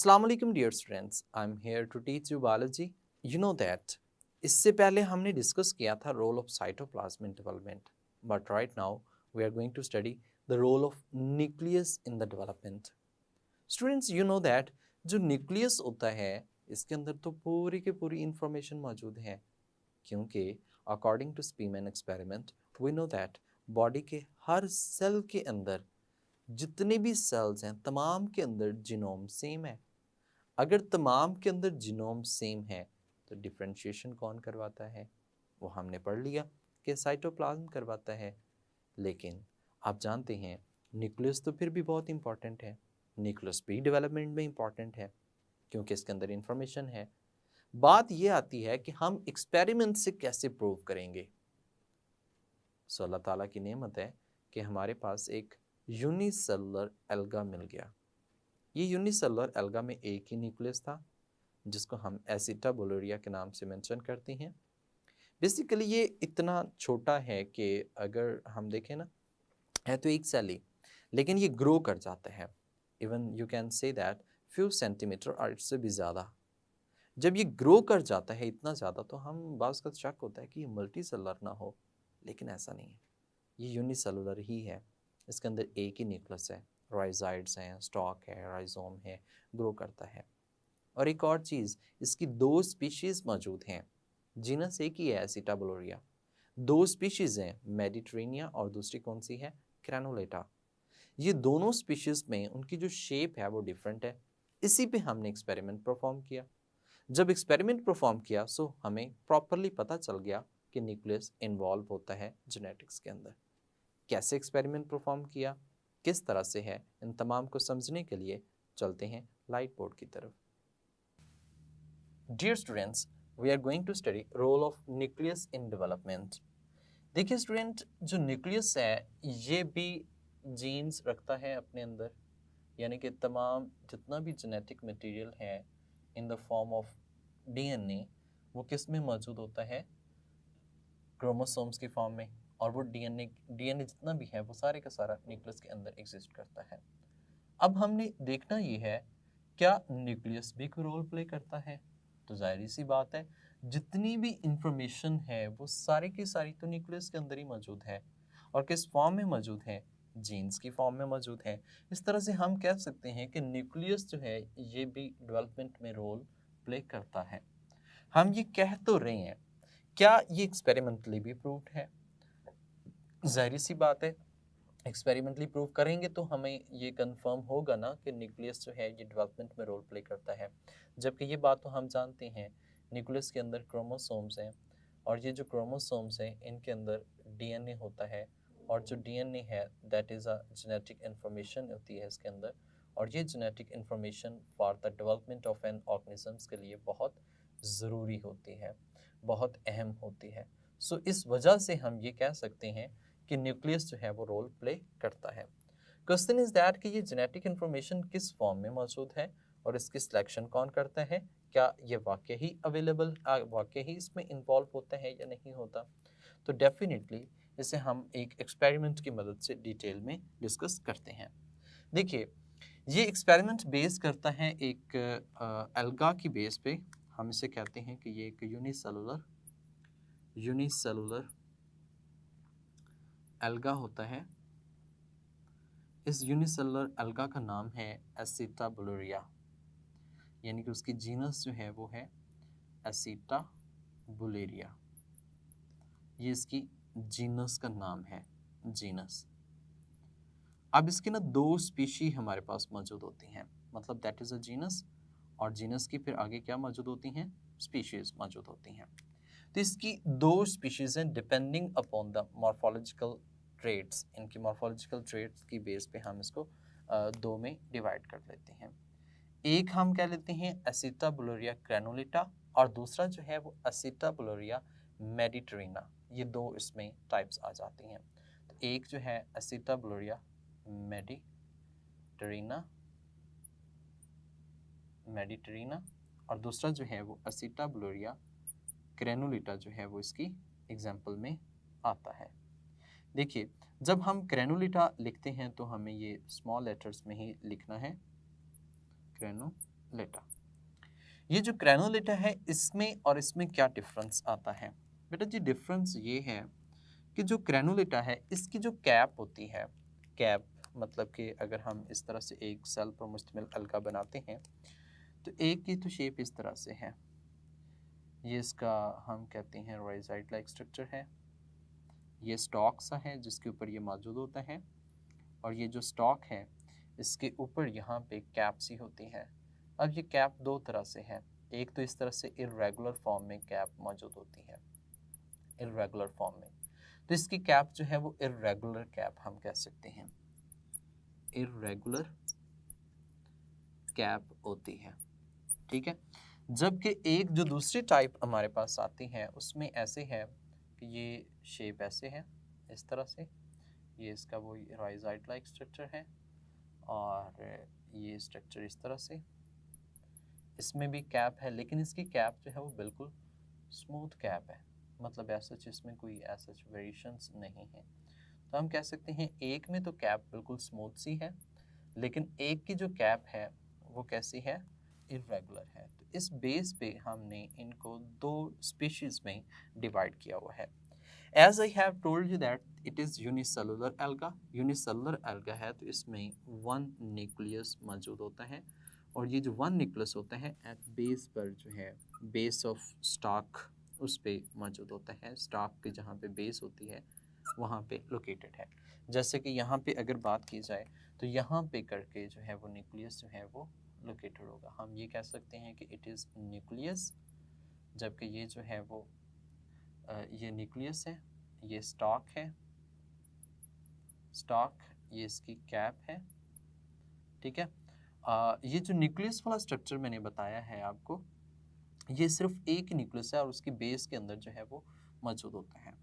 Assalamu alaikum dear students, I'm here to teach you biology. You know that इससे पहले हमने discuss किया था role of cytoplasm in development, but right now we are going to study the role of nucleus in the development. Students, you know that जो nucleus होता है इसके अंदर तो पूरी की पूरी इंफॉर्मेशन मौजूद है, क्योंकि according to Spemann experiment we know that body के हर सेल के अंदर जितने भी सेल्स हैं तमाम के अंदर जीनोम सेम है. अगर तमाम के अंदर जीनोम सेम है तो डिफरेंशिएशन कौन करवाता है? वो हमने पढ़ लिया कि साइटोप्लाज्म करवाता है. लेकिन आप जानते हैं न्यूक्लियस तो फिर भी बहुत इंपॉर्टेंट है. न्यूक्लियस भी डेवलपमेंट में इंपॉर्टेंट है क्योंकि इसके अंदर इंफॉर्मेशन है. बात ये आती है कि हम एक्सपेरिमेंट से कैसे प्रूव करेंगे. सो अल्लाह ताला की नेमत है कि हमारे पास एक यूनिसेलुलर एल्गा मिल गया. ये यूनिसेलुलर एल्गा में एक ही न्यूक्लियस था जिसको हम एसिटाबुलरिया के नाम से मेंशन करते हैं. बेसिकली ये इतना छोटा है कि अगर हम देखें ना, है तो एक सेल ही, लेकिन ये ग्रो कर जाता है. Even you can say that few centimetre और इससे भी ज़्यादा. जब ये ग्रो कर जाता है इतना ज़्यादा तो हम बाज़ का शक होता है कि ये मल्टी सेलुलर ना हो, लेकिन ऐसा नहीं है. ये यूनिसेलुलर ही है. इसके अंदर एक ही न्यूक्लियस है, राइजाइड्स हैं, स्टॉक है, राइजोम है, ग्रो करता है. और एक और चीज़, इसकी दो स्पीशीज़ मौजूद हैं. जीनस एक ही है एसिटाबुलोरिया, दो स्पीशीज़ हैं, मेडिटेरेनिया और दूसरी कौन सी है, क्रेनुलेटा. ये दोनों स्पीशीज़ में उनकी जो शेप है वो डिफरेंट है. इसी पे हमने एक्सपेरिमेंट परफॉर्म किया. जब एक्सपेरिमेंट परफॉर्म किया सो हमें प्रॉपरली पता चल गया कि न्यूक्लियस इन्वॉल्व होता है जेनेटिक्स के अंदर. कैसे एक्सपेरिमेंट परफॉर्म किया, किस तरह से है, इन तमाम को समझने के लिए चलते हैं लाइट बोर्ड की तरफ. Dear students, we are going to study role of nucleus in development. देखिए स्टूडेंट, जो न्यूक्लियस है ये भी जीन्स रखता है अपने अंदर, यानी कि तमाम जितना भी जेनेटिक मटेरियल है in the form of DNA वो किस में मौजूद होता है, क्रोमोसोम्स की फॉर्म में. और वो डीएनए जितना भी है वो सारे का सारा न्यूक्लियस के अंदर एग्जिस्ट करता है. अब हमने देखना ये है क्या न्यूक्लियस भी कोई रोल प्ले करता है. तो जाहिर सी बात है जितनी भी इंफॉर्मेशन है वो सारी की सारी तो न्यूक्लियस के अंदर ही मौजूद है. और किस फॉर्म में मौजूद है, जीन्स की फॉर्म में मौजूद है. इस तरह से हम कह सकते हैं कि न्यूक्लियस जो है ये भी डेवलपमेंट में रोल प्ले करता है. हम ये कह तो रहे हैं, क्या ये एक्सपेरिमेंटली भी प्रूव्ड है? जाहिर सी बात है एक्सपेरिमेंटली प्रूव करेंगे तो हमें ये कंफर्म होगा ना कि न्यूक्लियस जो है ये डेवलपमेंट में रोल प्ले करता है. जबकि ये बात तो हम जानते हैं न्यूक्लियस के अंदर क्रोमोसोम्स हैं और ये जो क्रोमोसोम्स हैं इनके अंदर डीएनए होता है. और जो डीएनए है that is a genetic information होती है इसके अंदर. और ये genetic information for the development of N organisms के लिए बहुत ज़रूरी होती है, बहुत अहम होती है. सो इस वजह से हम ये कह सकते हैं कि न्यूक्लियस जो है वो रोल प्ले करता है. क्वेश्चन इज दैट कि ये जेनेटिक इन्फॉर्मेशन किस फॉर्म में मौजूद है और इसकी सिलेक्शन कौन करता है. क्या ये वाकई ही अवेलेबल, वाकई ही इसमें इन्वॉल्व होता है या नहीं होता. तो डेफिनेटली इसे हम एक एक्सपेरिमेंट की मदद से डिटेल में डिस्कस करते हैं. देखिए ये एक्सपेरिमेंट बेस करता है एक एल्गा की बेस पे. हम इसे कहते हैं कि ये एक यूनिसेलुलर एल्गा होता है. इस यूनिसेलुलर एल्गा का नाम है एसिटाबुलरिया, यानी कि उसकी जीनस जो है वो है एसिटाबुलेरिया. ये इसकी जीनस का नाम है, जीनस. अब इसके ना दो स्पीशी हमारे पास मौजूद होती हैं, मतलब दैट इज़ अ जीनस. और जीनस की फिर आगे क्या मौजूद होती हैं, स्पीशीज मौजूद होती हैं. तो इसकी दो स्पीशीज हैं depending upon the morphological traits. इनकी मॉर्फोलॉजिकल ट्रेट्स की बेस पे हम इसको दो में डिवाइड कर लेते हैं. एक हम कह लेते हैं एसिटाबुलरिया ग्रैनुलेटा और दूसरा जो है वो एसिटाबुलरिया मेडिटेरेना. ये दो इसमें टाइप्स आ जाती हैं. तो एक जो है एसिटाबुलरिया मेडिटेरेना और दूसरा जो है वो एसिटाबुलरिया ग्रैनुलेटा जो है वो इसकी एग्जाम्पल में आता है. देखिए जब हम ग्रैनुलेटा लिखते हैं तो हमें ये स्मॉल लेटर्स में ही लिखना है, ग्रैनुलेटा. ग्रेनुलेटा। ये जो ग्रेनुलेटा है इसमें और इसमें क्या डिफरेंस आता है? बेटा जी डिफरेंस ये है कि जो ग्रेनुलेटा है इसकी जो कैप होती है, कैप मतलब कि अगर हम इस तरह से एक सेल पर मुश्तमिल अलगा बनाते हैं तो एक की तो शेप इस तरह से है, ये इसका हम कहते हैं राइजाइट लाइक स्ट्रक्चर है, ये स्टॉक सा है जिसके ऊपर ये मौजूद होता है, और ये जो स्टॉक है इसके ऊपर यहाँ पे कैप सी होती है। अब ये कैप दो तरह से है, एक तो इस तरह से इर्रेगुलर फॉर्म में कैप मौजूद होती है, इर्रेगुलर फॉर्म में, तो इसकी कैप जो है वो इर्रेगुलर कैप हम कह सकते हैं, इर्रेगुलर कैप होती है, ठीक है। जबकि एक जो दूसरी टाइप हमारे पास आती है उसमें ऐसे है कि ये शेप ऐसे है इस तरह से, ये इसका वो राइजाइट लाइक स्ट्रक्चर है और ये स्ट्रक्चर इस तरह से, इसमें भी कैप है लेकिन इसकी कैप जो है वो बिल्कुल स्मूथ कैप है, मतलब ऐसा इसमें कोई ऐसा वेरिएशंस नहीं है। तो हम कह सकते हैं एक में तो कैप बिल्कुल स्मूथ सी है लेकिन एक की जो कैप है वो कैसी है, इर्रेगुलर है। तो इस बेस पे हमने इनको दो स्पीशीज में डिवाइड किया हुआ है। As I have told you that it is unicellular alga, unicellular alga है तो इसमें वन न्यूक्लियस मौजूद होता है, और ये जो वन न्यूक्लियस होता है एट बेस पर जो है बेस ऑफ स्टॉक उस पे मौजूद होता है, स्टॉक के जहाँ पे बेस होती है वहाँ पे लोकेटेड है। जैसे कि यहाँ पे अगर बात की जाए तो यहाँ पे करके जो है वो न्यूक्लियस जो है वो लोकेटेड होगा, हम ये कह सकते हैं कि इट इज़ न्यूक्लियस, जबकि ये जो है वो ये न्यूक्लियस है, ये स्टॉक है, स्टॉक ये इसकी कैप है, ठीक है। ये जो न्यूक्लियस वाला स्ट्रक्चर मैंने बताया है आपको, ये सिर्फ एक ही न्यूक्लियस है और उसकी बेस के अंदर जो है वो मौजूद होता है,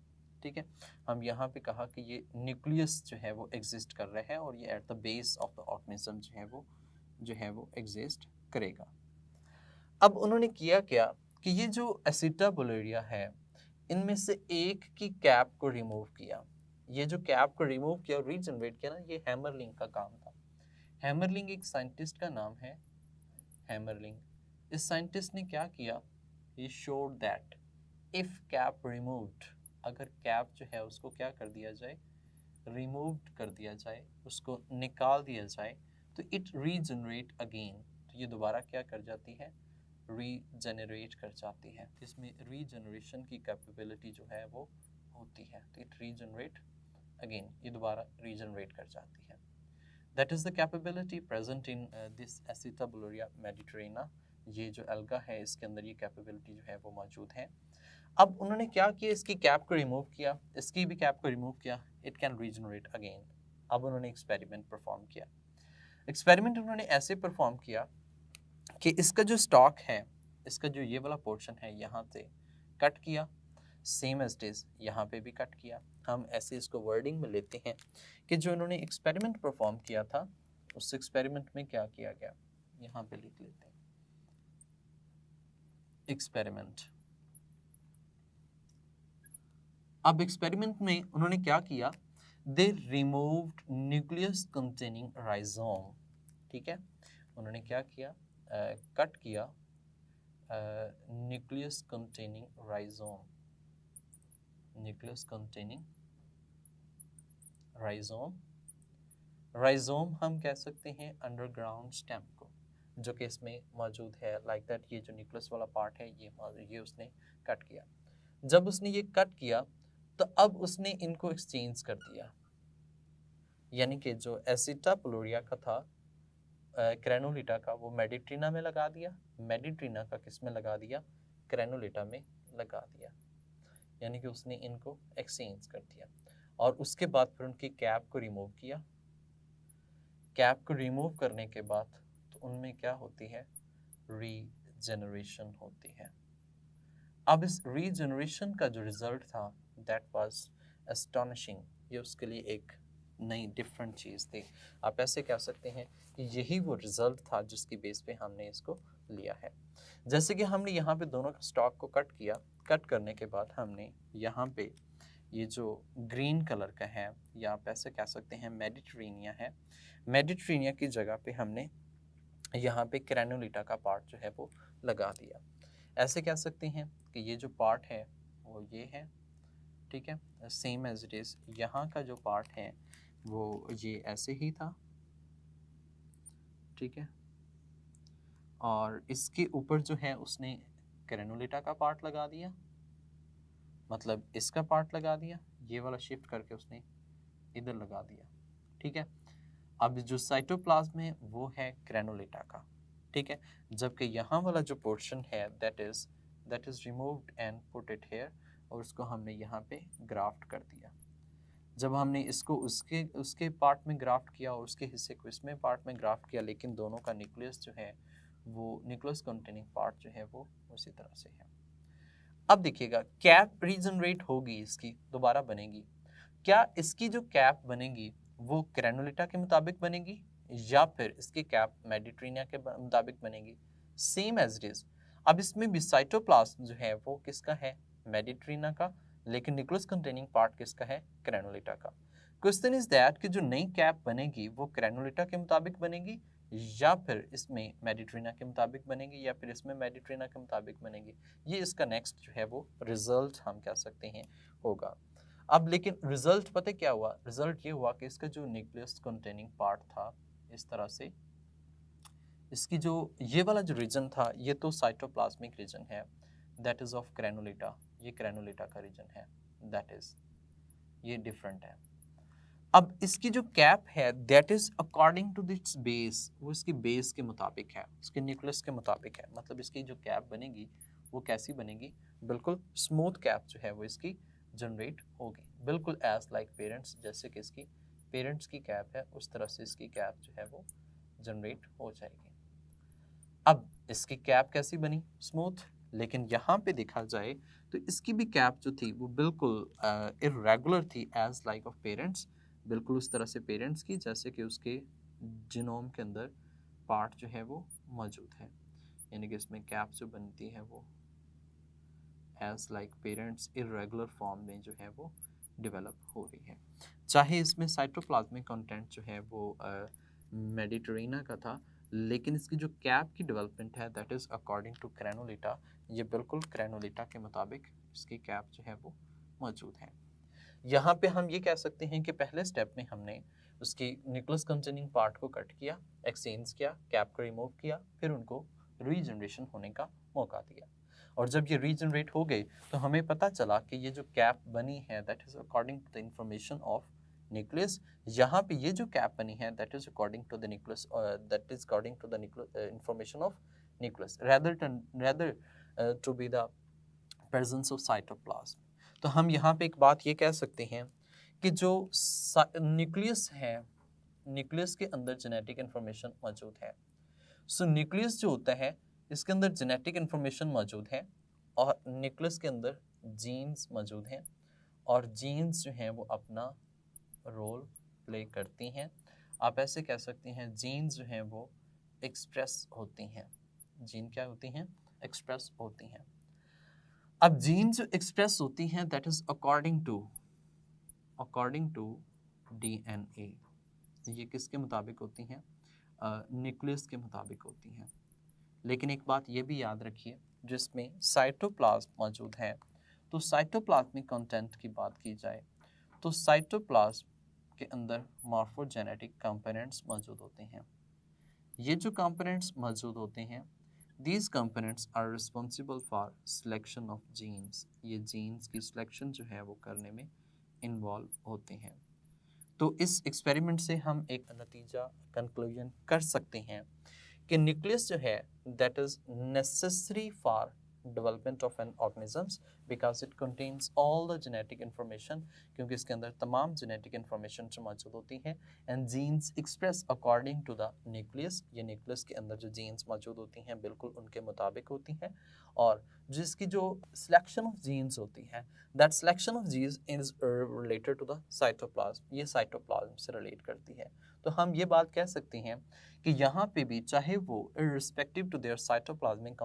ठीक है। हम यहाँ पे कहा कि ये न्यूक्लियस जो है वो एग्जिस्ट कर रहा है और ये at the base of the organism जो है वो एग्जिस्ट करेगा। अब उन्होंने किया क्या कि ये जो एसिटाबुलेरिया है इनमें से एक की कैप को रिमूव किया, ये जो कैप को रिमूव किया और रीजनरेट किया ना, ये हैमरलिंग का काम था। हैमरलिंग एक साइंटिस्ट का नाम है, हैमरलिंग। इस साइंटिस्ट ने क्या किया, he showed that if cap removed, अगर कैप जो है उसको क्या कर दिया जाए, रिमूव्ड कर दिया जाए, उसको निकाल दिया जाए, तो इट रीजनरेट अगेन, तो ये दोबारा क्या कर जाती है, रीजनरेट कर जाती है। इसमें रीजनरेशन की कैपेबिलिटी जो है वो होती है, तो इट रीजनरेट अगेन, ये दोबारा रीजनरेट कर जाती है। That is the capability present in this acetabularia mediterranea, ये जो एल्गा है इसके अंदर ये कैपेबिलिटी जो है वो मौजूद है। अब उन्होंने क्या किया, इसकी कैप को रिमूव किया, इसकी भी कैप को रिमूव किया, इट कैन रीजनरेट अगेन। अब उन्होंने एक्सपेरिमेंट परफॉर्म किया, एक्सपेरिमेंट उन्होंने ऐसे परफॉर्म किया कि इसका जो स्टॉक है, इसका जो ये वाला पोर्शन है यहाँ से कट किया, सेम एज इट इज यहाँ पे भी कट किया। हम ऐसे इसको वर्डिंग में लेते हैं कि जो इन्होंने एक्सपेरिमेंट परफॉर्म किया था उस एक्सपेरिमेंट में क्या किया गया, यहाँ पे लिख लेते हैं एक्सपेरिमेंट। अब एक्सपेरिमेंट में उन्होंने क्या किया, दे रिमूव्ड न्यूक्लियस कंटेनिंग राइजोम, ठीक है। उन्होंने क्या किया, कट किया nucleus containing rhizome, nucleus containing rhizome, rhizome हम कह सकते हैं अंडरग्राउंड स्टेम को, जो कि इसमें मौजूद है लाइक दैट। ये जो न्यूक्लियस वाला पार्ट है ये उसने कट किया। जब उसने ये कट किया तो अब उसने इनको एक्सचेंज कर दिया, यानी कि जो एसिटाबुलेरिया का था ग्रेनुलेटा का, वो मेडिट्रीना में लगा दिया, मेडिट्रीना का किस में लगा दिया, ग्रेनुलेटा में लगा दिया, यानी कि उसने इनको एक्सचेंज कर दिया। और उसके बाद फिर उनकी कैप को रिमूव किया, कैप को रिमूव करने के बाद तो उनमें क्या होती है, रीजनरेशन होती है। अब इस रीजनरेशन का जो रिजल्ट था दैट वाज एस्टोनिशिंग, ये उसके लिए एक नई डिफरेंट चीज़ थी। आप ऐसे कह सकते हैं कि यही वो रिजल्ट था जिसकी बेस पे हमने इसको लिया है। जैसे कि हमने यहाँ पे दोनों स्टॉक को कट किया, कट करने के बाद हमने यहाँ पे ये जो ग्रीन कलर का है, या आप ऐसे कह सकते हैं मेडिटेरेनिया है, मेडिटेरेनिया की जगह पे हमने यहाँ पे ग्रेनुलेटा का पार्ट जो है वो लगा दिया। ऐसे कह सकते हैं कि ये जो पार्ट है वो ये है, ठीक है, सेम एज इट इज़। यहाँ का जो पार्ट है वो ये ऐसे ही था, ठीक है, और इसके ऊपर जो है उसने ग्रेनुलेटा का पार्ट लगा दिया, मतलब इसका पार्ट लगा दिया, ये वाला शिफ्ट करके उसने इधर लगा दिया, ठीक है। अब जो साइटोप्लाज्म है वो है ग्रेनुलेटा का, ठीक है, जबकि यहाँ वाला जो पोर्शन है that is removed and put it here, और उसको हमने यहाँ पे ग्राफ्ट कर दिया। जब हमने इसको उसके उसके पार्ट में ग्राफ्ट किया और उसके हिस्से को इसमें पार्ट में ग्राफ्ट किया, लेकिन दोनों का न्यूक्लियस जो है वो न्यूक्लियस कंटेनिंग पार्ट जो है वो उसी तरह से है। अब देखिएगा कैप रीजनरेट होगी, इसकी दोबारा बनेगी। क्या इसकी जो कैप बनेगी वो ग्रेनुलेटा के मुताबिक बनेगी या फिर इसकी कैप मेडिटेरेनिया के मुताबिक बनेगी? Same as it is. अब इसमें भी साइटोप्लाज्म जो है वो किसका है? मेडिटेरेनिया का, लेकिन न्यूक्लियस कंटेनिंग पार्ट किसका है? ग्रेनुलेटा का। क्वेश्चन इज दैट कि जो नई कैप बनेगी वो ग्रेनुलेटा के मुताबिक बनेगी या फिर इसमें मेडिटेरेनिया के मुताबिक बनेगी या फिर इसमें मेडिटेरेनिया के मुताबिक बनेगी। ये इसका नेक्स्ट जो है वो रिजल्ट हम कह सकते हैं होगा। अब लेकिन रिजल्ट पता क्या हुआ? रिजल्ट ये हुआ कि इसका जो न्यूक्लियस कंटेनिंग पार्ट था इस तरह से, इसकी जो ये वाला जो रीजन था ये तो साइटोप्लाज्मिक रीजन है, दैट इज ऑफ ग्रेनुलेटा, ये ग्रेनुलेटा का रीजन है, दैट इज ये डिफरेंट है। अब इसकी जो कैप है that is according to its base, वो इसकी बेस के मुताबिक है, इसके न्यूक्लियस के मुताबिक है। मतलब इसकी जो कैप बनेगी वो कैसी बनेगी? बिल्कुल स्मूथ कैप जो है वो इसकी जनरेट होगी, बिल्कुल एज लाइक पेरेंट्स, जैसे कि इसकी पेरेंट्स की कैप है उस तरह से इसकी कैप जो है वो जनरेट हो जाएगी। अब इसकी कैप कैसी बनी? स्मूथ। लेकिन यहाँ पे देखा जाए तो इसकी भी कैप जो थी वो बिल्कुल इरेगुलर थी एज लाइक ऑफ पेरेंट्स, बिल्कुल उस तरह से पेरेंट्स की जैसे कि उसके जीनोम के अंदर पार्ट जो है वो मौजूद है, यानी कि इसमें कैप जो बनती है वो as like parents irregular form में जो है वो डेवलप हो रही है। चाहे इसमें साइटोप्लाज्मिक कंटेंट जो है वो मेडिटेरेनिया का था, लेकिन इसकी जो कैप की डेवलपमेंट है दैट इज़ अकॉर्डिंग टू ग्रेनुलेटा, ये बिल्कुल ग्रेनुलेटा के मुताबिक इसकी कैप जो है वो मौजूद है। यहाँ पे हम ये कह सकते हैं कि पहले स्टेप में हमने उसकी न्यूक्लियस कंटेनिंग पार्ट को कट किया, एक्सचेंज किया, कैप को रिमूव किया, फिर उनको रीजनरेशन होने का मौका दिया, और जब ये रीजनरेट हो गए तो हमें पता चला कि ये जो कैप बनी है that is according to the information of nucleus. यहाँ पे ये जो कैप बनी है that is according to the nucleus, that is according to the information of nucleus rather to be the presence of cytoplasm। तो हम यहाँ पे एक बात ये कह सकते हैं कि जो न्यूक्लियस है, न्यूक्लियस के अंदर जेनेटिक इंफॉर्मेशन मौजूद है। सो न्यूक्लियस जो होता है इसके अंदर जेनेटिक इंफॉर्मेशन मौजूद है और न्यूक्लियस के अंदर जीन्स मौजूद हैं, और जीन्स जो हैं वो अपना रोल प्ले करती हैं। आप ऐसे कह सकते हैं जीन्स जो हैं वो एक्सप्रेस होती हैं। जीन क्या होती हैं? एक्सप्रेस होती हैं। अब जीन जो एक्सप्रेस होती हैं that is according to DNA. ये किसके मुताबिक होती हैं? न्यूक्लियस के मुताबिक होती हैं। लेकिन एक बात ये भी याद रखिए, जिसमें साइटोप्लाज्म मौजूद है, तो साइटोप्लाज्मिक कंटेंट की बात की जाए तो साइटोप्लाज्म के अंदर मॉर्फोजेनेटिक कंपोनेंट्स मौजूद होते हैं। ये जो कंपोनेंट्स मौजूद होते हैं, these components are responsible for selection of genes। ये जीन्स की सिलेक्शन जो है वो करने में इन्वॉल्व होते हैं। तो इस एक्सपेरिमेंट से हम एक नतीजा कंक्लूजन कर सकते हैं कि न्यूक्लियस जो है that is necessary for development of N organisms because it contains all the genetic information, क्योंकि इसके अंदर तमाम जेनेटिक इन्फॉर्मेशन जो मौजूद होती हैं, and genes express according to the nucleus. ये न्यूक्लियस के अंदर जो जीन्स मौजूद होती हैं बिल्कुल उनके मुताबिक होती हैं, और जिसकी जो सिलेक्शन ऑफ जीन्स होती है that selection of genes is related to the cytoplasm, ये साइटोप्लाज्म से रिलेट करती है। तो हम ये बात कह सकते हैं कि यहाँ पे भी चाहे वो irrespective to their cytoplasmic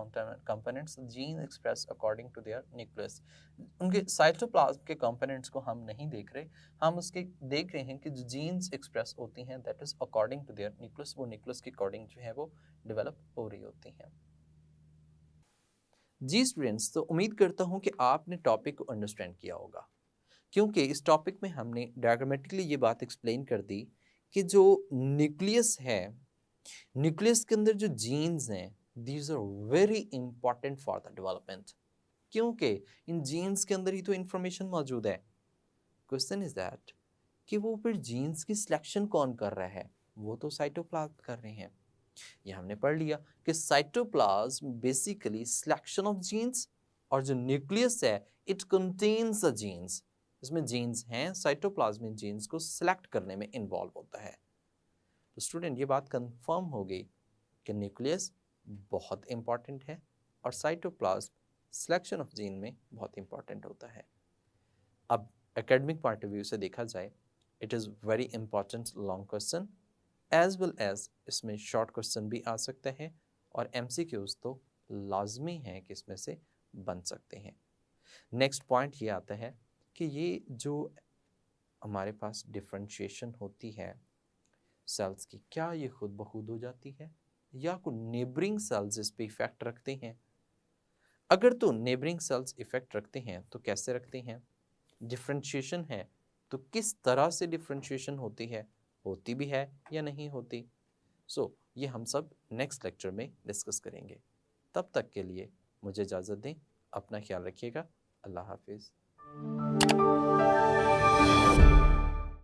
components gene express according to their nucleus, उनके साइटोप्लाज्म के कंपोनेंट्स को हम नहीं देख रहे, हम उसके देख रहे हैं कि जो जीन्स एक्सप्रेस होती हैं that is according to their nucleus, वो न्यूक्लियस के अकॉर्डिंग जो है वो डेवलप हो रही होती हैं। जी स्टूडेंट्स, तो उम्मीद करता हूँ कि आपने टॉपिक को अंडरस्टैंड किया होगा, क्योंकि इस टॉपिक में हमने डायग्रामेटिकली ये बात एक्सप्लेन कर दी कि जो न्यूक्लियस है, न्यूक्लियस के अंदर जो जीन्स हैं these are very important for the development, क्योंकि इन जीन्स के अंदर ही तो इंफॉर्मेशन मौजूद है। क्वेश्चन इज दैट कि वो फिर जीन्स की सिलेक्शन कौन कर रहा है, वो तो साइटोप्लाज्म कर रहे हैं। ये हमने पढ़ लिया कि cytoplasm basically selection of genes, और जो न्यूक्लियस है इट कंटेन्स द जीन्स, इसमें जीन्स हैं, साइटोप्लाज्म में जीन्स को सिलेक्ट करने में इन्वॉल्व होता है। तो स्टूडेंट ये बात कंफर्म हो गई कि न्यूक्लियस बहुत इंपॉर्टेंट है और साइटोप्लाज्म सिलेक्शन ऑफ जीन में बहुत इंपॉर्टेंट होता है। अब एकेडमिक पॉइंट ऑफ व्यू से देखा जाए, it is very important long question as well as इसमें शॉर्ट क्वेश्चन भी आ सकते हैं, और एमसीक्यूज तो लाजमी हैं कि इसमें से बन सकते हैं। नेक्स्ट पॉइंट ये आता है कि ये जो हमारे पास डिफ्रेंशिएशन होती है सेल्स की, क्या ये खुद ब खुद हो जाती है या कोई नेबरिंग सेल्स इस पे इफेक्ट रखते हैं? अगर तो नेबरिंग सेल्स इफेक्ट रखते हैं तो कैसे रखते हैं? डिफ्रेंशिएशन है तो किस तरह से डिफ्रेंशिएशन होती है, होती भी है या नहीं होती? ये हम सब नेक्स्ट लेक्चर में डिस्कस करेंगे। तब तक के लिए मुझे इजाज़त दें, अपना ख्याल रखिएगा। अल्लाह हाफिज़।